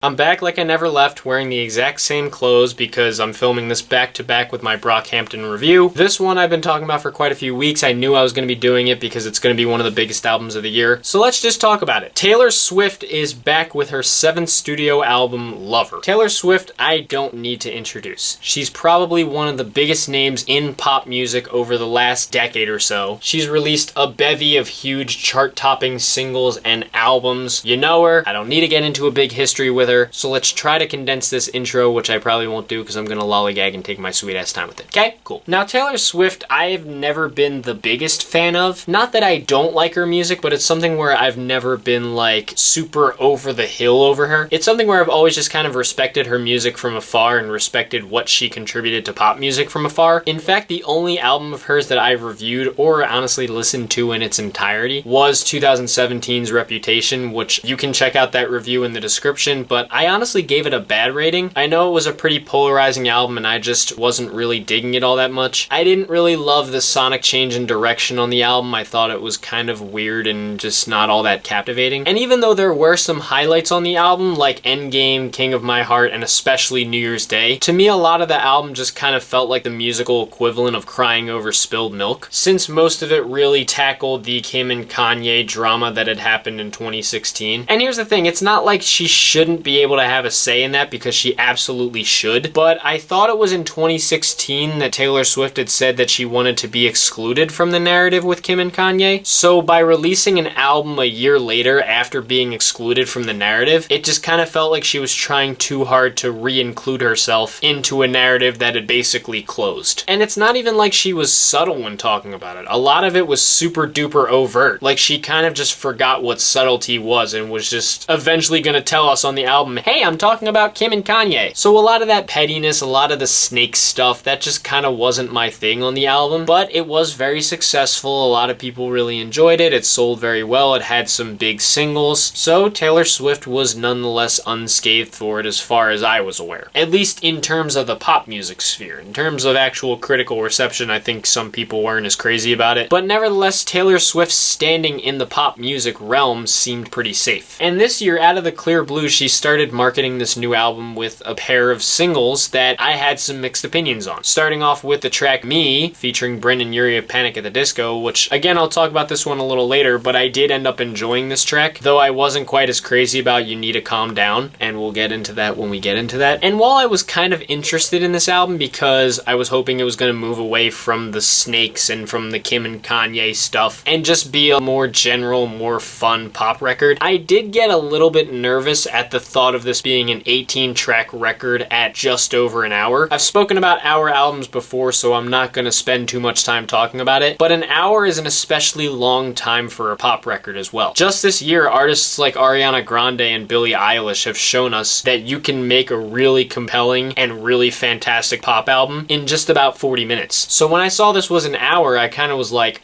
I'm back like I never left, wearing the exact same clothes because I'm filming this back to back with my Brockhampton review. This one I've been talking about for quite a few weeks. I knew I was going to be doing it because it's going to be one of the biggest albums of the year. So let's just talk about it. Taylor Swift is back with her 7th studio album, Lover. Taylor Swift, I don't need to introduce. She's probably one of the biggest names in pop music over the last decade or so. She's released a bevy of huge chart-topping singles and albums. You know her. I don't need to get into a big history with her, so let's try to condense this intro, which I probably won't do because I'm gonna lollygag and take my sweet ass time with it. Okay, cool. Now, Taylor Swift, I've never been the biggest fan of. Not that I don't like her music, but it's something where I've never been like super over the hill over her. It's something where I've always just kind of respected her music from afar and respected what she contributed to pop music from afar. In fact, the only album of hers that I've reviewed or honestly listened to in its entirety was 2017's Reputation, which you can check out that review in the description, but I honestly gave it a bad rating. I know it was a pretty polarizing album and I just wasn't really digging it all that much. I didn't really love the sonic change in direction on the album. I thought it was kind of weird and just not all that captivating. And even though there were some highlights on the album, like Endgame, King of My Heart, and especially New Year's Day, to me a lot of the album just kind of felt like the musical equivalent of crying over spilled milk, since most of it really tackled the Kim and Kanye drama that had happened in 2016. And here's the thing, it's not like she shouldn't be able to have a say in that, because she absolutely should, but I thought it was in 2016 that Taylor Swift had said that she wanted to be excluded from the narrative with Kim and Kanye. So by releasing an album a year later after being excluded from the narrative, it just kind of felt like she was trying too hard to re-include herself into a narrative that had basically closed. And it's not even like she was subtle when talking about it. A lot of it was super duper overt. Like she kind of just forgot what subtlety was and was just eventually gonna tell us on the album, hey, I'm talking about Kim and Kanye. So a lot of that pettiness, a lot of the snake stuff, that just kind of wasn't my thing on the album, but it was very successful. A lot of people really enjoyed it. It sold very well. It had some big singles. So Taylor Swift was nonetheless unscathed for it as far as I was aware. At least in terms of the pop music sphere. In terms of actual critical reception, I think some people weren't as crazy about it. But nevertheless, Taylor Swift's standing in the pop music realm seemed pretty safe. And this year, out of the clear blue, she started marketing this new album with a pair of singles that I had some mixed opinions on. Starting off with the track Me, featuring Brendan Urie of Panic at the Disco, which again, I'll talk about this one a little later, but I did end up enjoying this track, though I wasn't quite as crazy about You Need to Calm Down, and we'll get into that when we get into that. And while I was kind of interested in this album because I was hoping it was going to move away from the snakes and from the Kim and Kanye stuff and just be a more general, more fun pop record, I did get a little bit nervous at the thought of this being an 18-track record at just over an hour. I've spoken about hour albums before, so I'm not going to spend too much time talking about it, but an hour is an especially long time for a pop record as well. Just this year, artists like Ariana Grande and Billie Eilish have shown us that you can make a really compelling and really fantastic pop album in just about 40 minutes. So when I saw this was an hour, I kind of was like,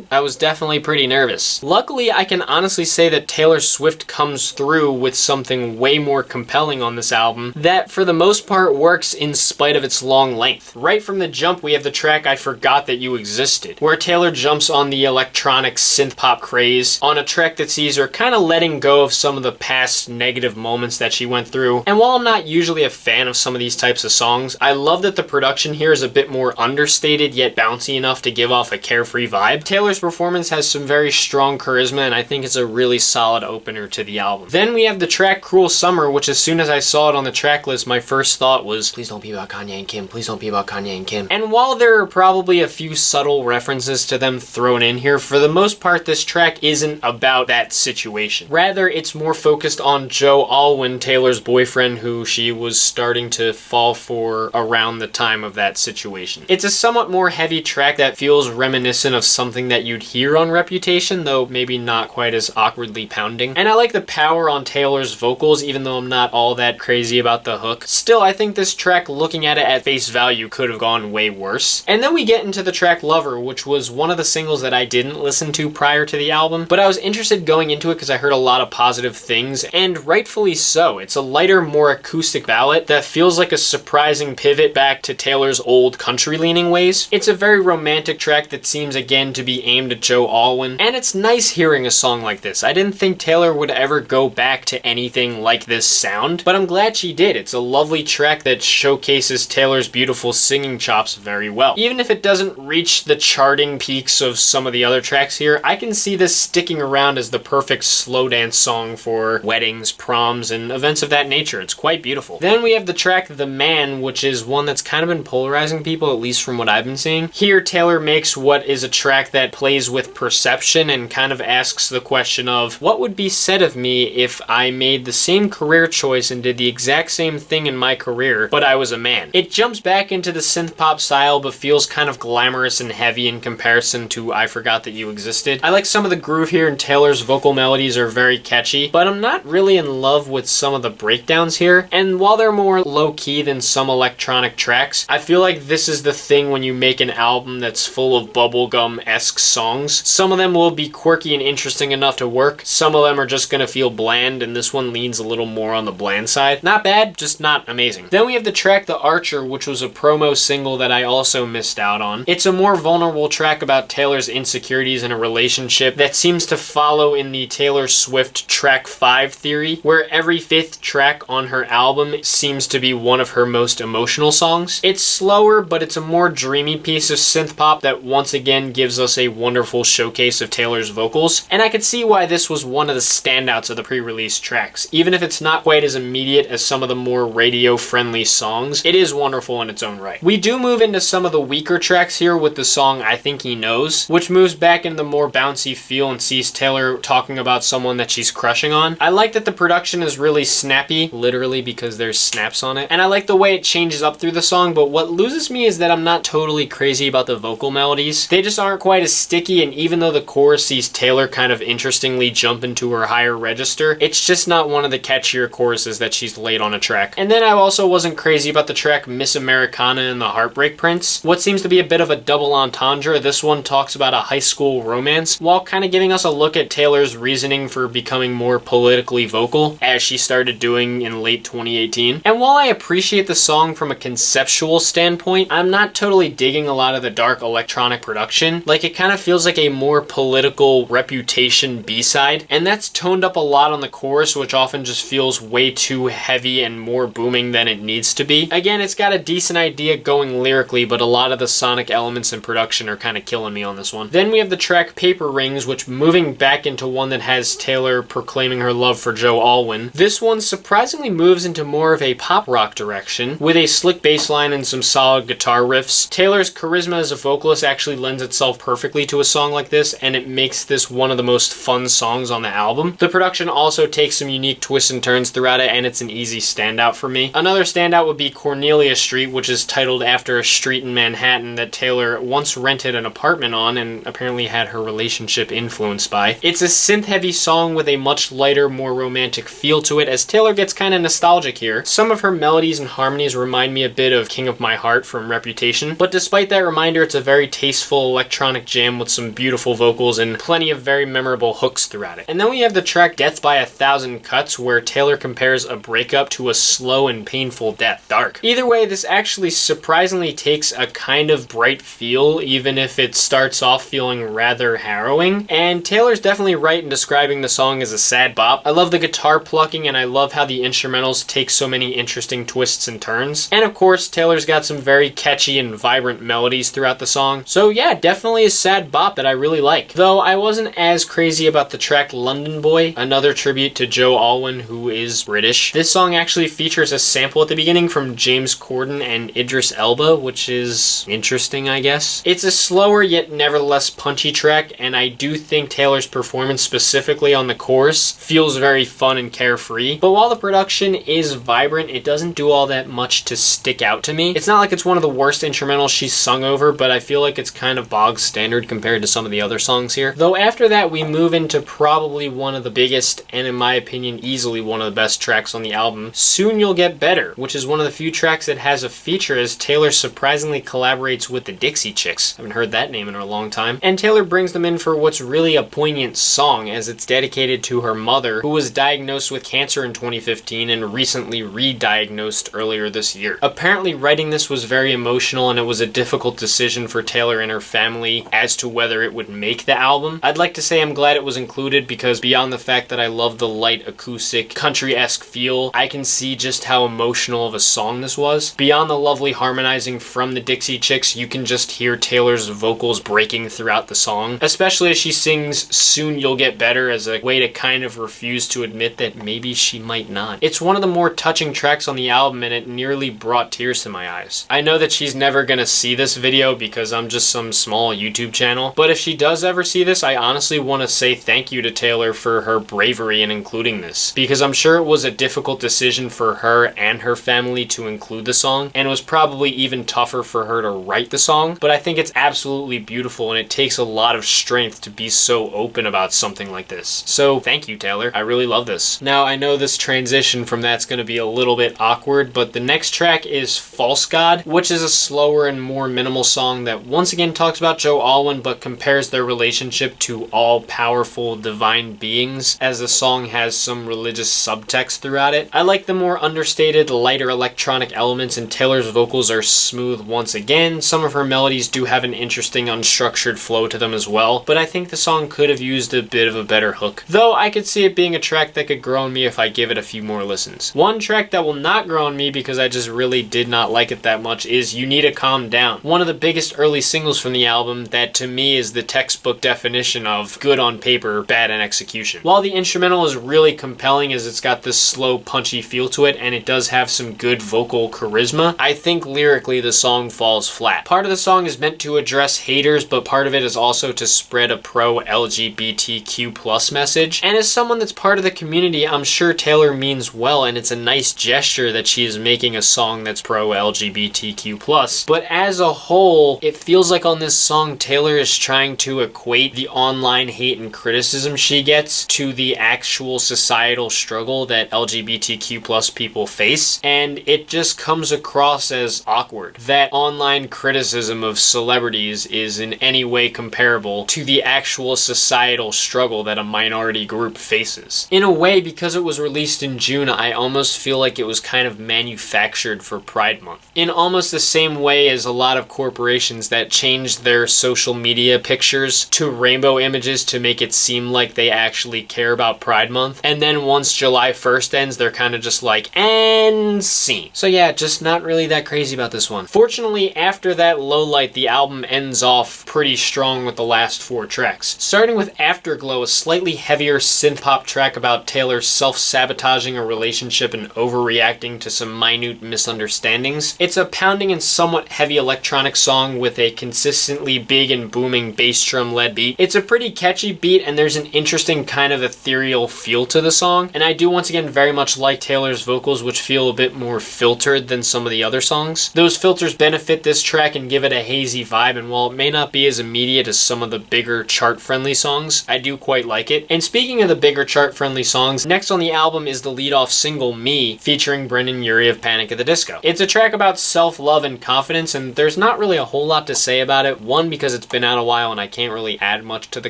I was definitely pretty nervous. Luckily, I can honestly say that Taylor Swift comes through with something way more compelling on this album that, for the most part, works in spite of its long length. Right from the jump, we have the track I Forgot That You Existed, where Taylor jumps on the electronic synth-pop craze on a track that sees her kind of letting go of some of the past negative moments that she went through. And while I'm not usually a fan of some of these types of songs, I love that the production here is a bit more understated yet bouncy enough to give off a carefree vibe. Taylor's performance has some very strong charisma, and I think it's a really solid opener to the album. Then we have the track Cruel Summer, which as soon as I saw it on the track list, my first thought was, please don't be about Kanye and Kim, please don't be about Kanye and Kim. And while there are probably a few subtle references to them thrown in here, for the most part this track isn't about that situation. Rather, it's more focused on Joe Alwyn, Taylor's boyfriend, who she was starting to fall for around the time of that situation. It's a somewhat more heavy track that feels reminiscent of something that you'd hear on Reputation, though maybe not quite as awkwardly pounding. And I like the power on Taylor's vocals, even though I'm not all that crazy about the hook. Still, I think this track, looking at it at face value, could have gone way worse. And then we get into the track Lover, which was one of the singles that I didn't listen to prior to the album, but I was interested going into it because I heard a lot of positive things, and rightfully so. It's a lighter, more acoustic ballad that feels like a surprising pivot back to Taylor's old country-leaning ways. It's a very romantic track that seems again to to be aimed at Joe Alwyn, and it's nice hearing a song like this. I didn't think Taylor would ever go back to anything like this sound, but I'm glad she did. It's a lovely track that showcases Taylor's beautiful singing chops very well. Even if it doesn't reach the charting peaks of some of the other tracks here, I can see this sticking around as the perfect slow dance song for weddings, proms, and events of that nature. It's quite beautiful. Then we have the track The Man, which is one that's kind of been polarizing people, at least from what I've been seeing. Here, Taylor makes what is a track that plays with perception and kind of asks the question of, what would be said of me if I made the same career choice and did the exact same thing in my career, but I was a man? It jumps back into the synth pop style, but feels kind of glamorous and heavy in comparison to I Forgot That You Existed. I like some of the groove here, and Taylor's vocal melodies are very catchy, but I'm not really in love with some of the breakdowns here, and while they're more low-key than some electronic tracks, I feel like this is the thing when you make an album that's full of bubblegum-esque songs. Some of them will be quirky and interesting enough to work, some of them are just gonna feel bland, and this one leans a little more on the bland side. Not bad, just not amazing. Then we have the track The Archer, which was a promo single that I also missed out on. It's a more vulnerable track about Taylor's insecurities in a relationship that seems to follow in the Taylor Swift track 5 theory, where every 5th track on her album seems to be one of her most emotional songs. It's slower, but it's a more dreamy piece of synth pop that once again gives us a wonderful showcase of Taylor's vocals, and I could see why this was one of the standouts of the pre-release tracks. Even if it's not quite as immediate as some of the more radio-friendly songs, it is wonderful in its own right. We do move into some of the weaker tracks here with the song I Think He Knows, which moves back into the more bouncy feel and sees Taylor talking about someone that she's crushing on. I like that the production is really snappy, literally because there's snaps on it, and I like the way it changes up through the song, but what loses me is that I'm not totally crazy about the vocal melodies. They just aren't quite as sticky, and even though the chorus sees Taylor kind of interestingly jump into her higher register, it's just not one of the catchier choruses that she's laid on a track. And then I also wasn't crazy about the track Miss Americana and the Heartbreak Prince. What seems to be a bit of a double entendre, this one talks about a high school romance, while kind of giving us a look at Taylor's reasoning for becoming more politically vocal, as she started doing in late 2018. And while I appreciate the song from a conceptual standpoint, I'm not totally digging a lot of the dark electronic production. Like, it kind of feels like a more political Reputation B-side, and that's toned up a lot on the chorus, which often just feels way too heavy and more booming than it needs to be. Again, it's got a decent idea going lyrically, but a lot of the sonic elements in production are kind of killing me on this one. Then we have the track Paper Rings, which moving back into one that has Taylor proclaiming her love for Joe Alwyn. This one surprisingly moves into more of a pop rock direction, with a slick bass line and some solid guitar riffs. Taylor's charisma as a vocalist actually lends itself perfectly to a song like this, and it makes this one of the most fun songs on the album. The production also takes some unique twists and turns throughout it, and it's an easy standout for me. Another standout would be Cornelia Street, which is titled after a street in Manhattan that Taylor once rented an apartment on and apparently had her relationship influenced by. It's a synth-heavy song with a much lighter, more romantic feel to it, as Taylor gets kind of nostalgic here. Some of her melodies and harmonies remind me a bit of King of My Heart from Reputation, but despite that reminder, it's a very tasteful electronic jam with some beautiful vocals and plenty of very memorable hooks throughout it. And then we have the track Death by a Thousand Cuts, where Taylor compares a breakup to a slow and painful death. Dark. Either way, this actually surprisingly takes a kind of bright feel, even if it starts off feeling rather harrowing, and Taylor's definitely right in describing the song as a sad bop. I love the guitar plucking, and I love how the instrumentals take so many interesting twists and turns. And of course, Taylor's got some very catchy and vibrant melodies throughout the song. So yeah, definitely a sad bop that I really like. Though I wasn't as crazy about the track London Boy, another tribute to Joe Alwyn, who is British. This song actually features a sample at the beginning from James Corden and Idris Elba, which is interesting, I guess. It's a slower yet nevertheless punchy track, and I do think Taylor's performance specifically on the chorus feels very fun and carefree. But while the production is vibrant, it doesn't do all that much to stick out to me. It's not like it's one of the worst instrumentals she's sung over, but I feel like it's kind of bog standard compared to some of the other songs here. Though after that, we move into probably one of the biggest, and in my opinion, easily one of the best tracks on the album, Soon You'll Get Better, which is one of the few tracks that has a feature, as Taylor surprisingly collaborates with the Dixie Chicks. I haven't heard that name in a long time. And Taylor brings them in for what's really a poignant song, as it's dedicated to her mother, who was diagnosed with cancer in 2015 and recently re-diagnosed earlier this year. Apparently writing this was very emotional, and it was a difficult decision for Taylor and her family as to whether it would make the album. I'd like to say I'm glad it was included because beyond the fact that I love the light acoustic country-esque feel, I can see just how emotional of a song this was. Beyond the lovely harmonizing from the Dixie Chicks, you can just hear Taylor's vocals breaking throughout the song, especially as she sings "Soon You'll Get Better" as a way to kind of refuse to admit that maybe she might not. It's one of the more touching tracks on the album and it nearly brought tears to my eyes. I know that she's never gonna see this video because I'm just some small YouTube channel, but if she does ever see this, I honestly want to say thank you to Taylor for her bravery in including this, because I'm sure it was a difficult decision for her and her family to include the song, and it was probably even tougher for her to write the song, but I think it's absolutely beautiful and it takes a lot of strength to be so open about something like this. So thank you, Taylor. I really love this. Now, I know this transition from that's going to be a little bit awkward, but the next track is False God, which is a slower and more minimal song that once again talks about Joe Alwyn but compares their relationship to all-powerful divine beings, as the song has some religious subtext throughout it. I like the more understated, lighter electronic elements, and Taylor's vocals are smooth once again. Some of her melodies do have an interesting unstructured flow to them as well, but I think the song could have used a bit of a better hook. Though I could see it being a track that could grow on me if I give it a few more listens. One track that will not grow on me because I just really did not like it that much is You Need to Calm Down. One of the biggest early singles from the album that to me is the textbook definition of good on paper, bad in execution. While the instrumental is really compelling as it's got this slow, punchy feel to it and it does have some good vocal charisma, I think lyrically the song falls flat. Part of the song is meant to address haters, but part of it is also to spread a pro-LGBTQ+ message. And as someone that's part of the community, I'm sure Taylor means well, and it's a nice gesture that she is making a song that's pro-LGBTQ+. But as a whole, it feels like on this song, Taylor is trying to equate the online hate and criticism she gets to the actual societal struggle that LGBTQ+ people face, and it just comes across as awkward. That online criticism of celebrities is in any way comparable to the actual societal struggle that a minority group faces. In a way, because it was released in June, I almost feel like it was kind of manufactured for Pride Month. In almost the same way as a lot of corporations that changed their social media pictures to rainbow images to make it seem like they actually care about Pride Month, and then once July 1st ends, they're kind of just like, and scene. So yeah, just not really that crazy about this one. Fortunately, after that low light, the album ends off pretty strong with the last 4 tracks. Starting with Afterglow, a slightly heavier synth-pop track about Taylor self-sabotaging a relationship and overreacting to some minute misunderstandings. It's a pounding and somewhat heavy electronic song with a consistently big and booming bass drum-led beat. It's a pretty catchy beat and there's an interesting kind of ethereal feel to the song, and I do once again very much like Taylor's vocals, which feel a bit more filtered than some of the other songs. Those filters benefit this track and give it a hazy vibe, and while it may not be as immediate as some of the bigger chart-friendly songs, I do quite like it. And speaking of the bigger chart-friendly songs, next on the album is the lead-off single, Me, featuring Brendan Urie of Panic at the Disco. It's a track about self-love and confidence, and there's not really a whole lot to say about it. One, because it's been out a while and I can't really add much to the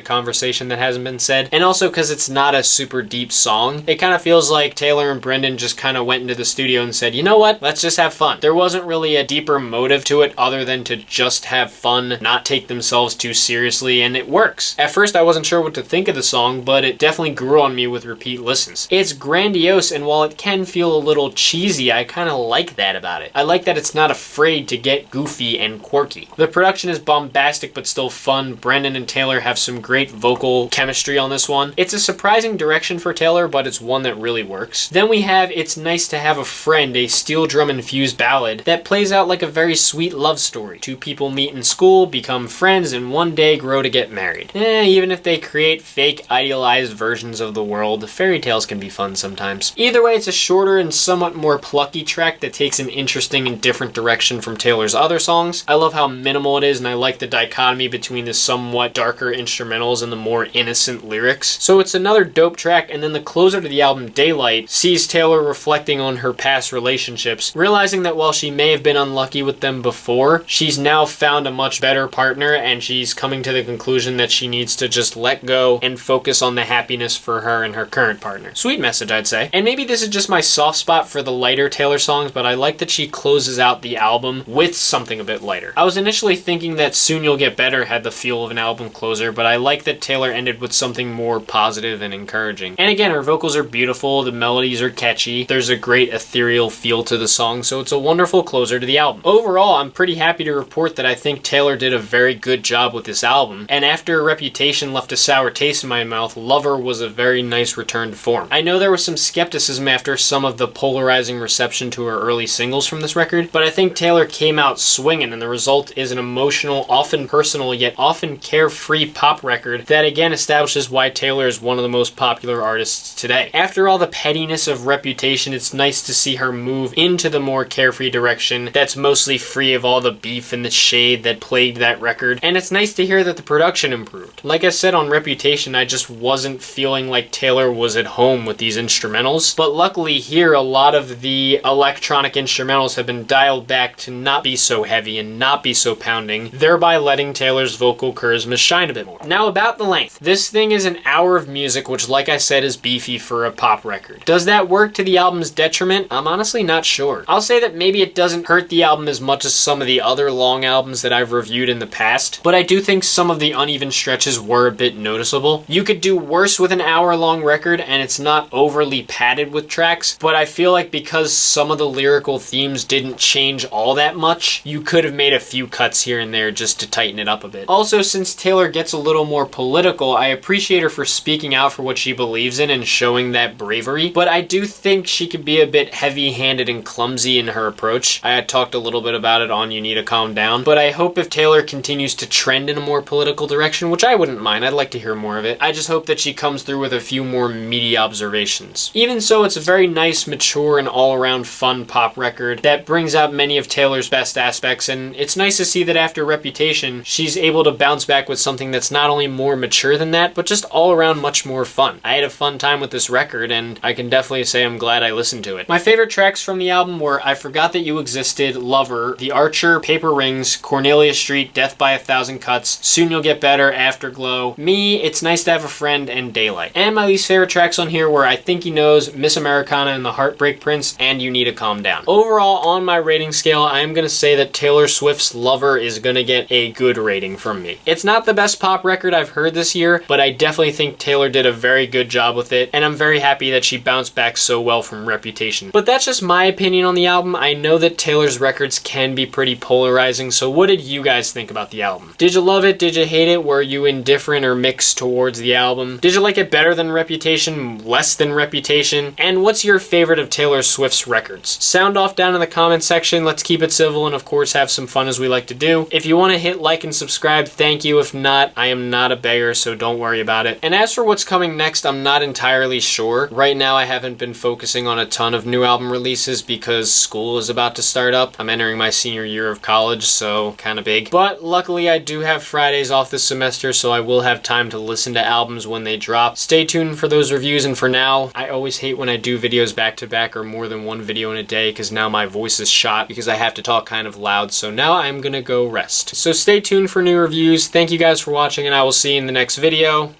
conversation that hasn't been said, and also because it's not a super deep song. It kind of feels like Taylor and Brendan just kind of went into the studio and said, you know what, let's just have fun. There wasn't really a deeper motive to it other than to just have fun, not take themselves too seriously, and it works. At first I wasn't sure what to think of the song, but it definitely grew on me with repeat listens. It's grandiose, and while it can feel a little cheesy, I kind of like that about it. I like that it's not afraid to get goofy and quirky. The production is bombastic but still fun. Brendan and Taylor have some great vocal chemistry on this one. It's a surprising direction for Taylor, but it's one that really works. Then we have It's Nice to Have a Friend, a steel drum infused ballad that plays out like a very sweet love story. 2 people meet in school, become friends, and one day grow to get married. Even if they create fake idealized versions of the world, fairy tales can be fun sometimes. Either way, it's a shorter and somewhat more plucky track that takes an interesting and different direction from Taylor's other songs. I love how minimal it is, and I like the dichotomy between the somewhat darker instrumentals and the more innocent lyrics. So it's another dope track, and then the closer to the album, Daylight, sees Taylor reflecting on her past relationships, realizing that while she may have been unlucky with them before, she's now found a much better partner, and she's coming to the conclusion that she needs to just let go and focus on the happiness for her and her current partner. Sweet message, I'd say. And maybe this is just my soft spot for the lighter Taylor songs, but I like that she closes out the album with something a bit lighter. I was initially thinking that Soon You'll Get Get Better had the feel of an album closer, but I like that Taylor ended with something more positive and encouraging. And again, her vocals are beautiful, the melodies are catchy, there's a great ethereal feel to the song, so it's a wonderful closer to the album. Overall, I'm pretty happy to report that I think Taylor did a very good job with this album, and after Reputation left a sour taste in my mouth, Lover was a very nice return to form. I know there was some skepticism after some of the polarizing reception to her early singles from this record, but I think Taylor came out swinging, and the result is an emotional, often personal, yet often carefree pop record that again establishes why Taylor is one of the most popular artists today. After all the pettiness of Reputation, it's nice to see her move into the more carefree direction that's mostly free of all the beef and the shade that plagued that record, and it's nice to hear that the production improved. Like I said on Reputation, I just wasn't feeling like Taylor was at home with these instrumentals, but luckily here a lot of the electronic instrumentals have been dialed back to not be so heavy and not be so pounding, thereby letting Taylor's vocal charisma shine a bit more. Now about the length. This thing is an hour of music, which like I said is beefy for a pop record. Does that work to the album's detriment? I'm honestly not sure. I'll say that maybe it doesn't hurt the album as much as some of the other long albums that I've reviewed in the past, but I do think some of the uneven stretches were a bit noticeable. You could do worse with an hour-long record, and it's not overly padded with tracks, but I feel like because some of the lyrical themes didn't change all that much, you could have made a few cuts here and there just to tighten it up a bit. Also, since Taylor gets a little more political, I appreciate her for speaking out for what she believes in and showing that bravery, but I do think she could be a bit heavy-handed and clumsy in her approach. I had talked a little bit about it on You Need to Calm Down, but I hope if Taylor continues to trend in a more political direction, which I wouldn't mind, I'd like to hear more of it, I just hope that she comes through with a few more meaty observations. Even so, it's a very nice, mature, and all-around fun pop record that brings out many of Taylor's best aspects, and it's nice to see that after Reputation, she's able to bounce back with something that's not only more mature than that, but just all around much more fun. I had a fun time with this record, and I can definitely say I'm glad I listened to it. My favorite tracks from the album were I Forgot That You Existed, Lover, The Archer, Paper Rings, Cornelia Street, Death by a Thousand Cuts, Soon You'll Get Better, Afterglow, Me, It's Nice to Have a Friend, and Daylight. And my least favorite tracks on here were I Think He Knows, Miss Americana and the Heartbreak Prince, and You Need to Calm Down. Overall, on my rating scale, I am going to say that Taylor Swift's Lover is going to get a good rating from me. It's not the best pop record I've heard this year, but I definitely think Taylor did a very good job with it, and I'm very happy that she bounced back so well from Reputation. But that's just my opinion on the album. I know that Taylor's records can be pretty polarizing, so what did you guys think about the album? Did you love it? Did you hate it? Were you indifferent or mixed towards the album? Did you like it better than Reputation? Less than Reputation? And what's your favorite of Taylor Swift's records? Sound off down in the comment section. Let's keep it civil and of course have some fun as we like to do. If you want to hit like and subscribe, thank you. If not, I am not a beggar, so don't worry about it. And as for what's coming next, I'm not entirely sure. Right now I haven't been focusing on a ton of new album releases because school is about to start up. I'm entering my senior year of college, so kind of big. But luckily I do have Fridays off this semester, so I will have time to listen to albums when they drop. Stay tuned for those reviews, and for now, I always hate when I do videos back to back or more than one video in a day because now my voice is shot because I have to talk kind of loud, so now I'm gonna go rest. So stay tuned for new reviews. Thank you guys for watching, and I will see you in the next video.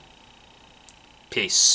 Peace.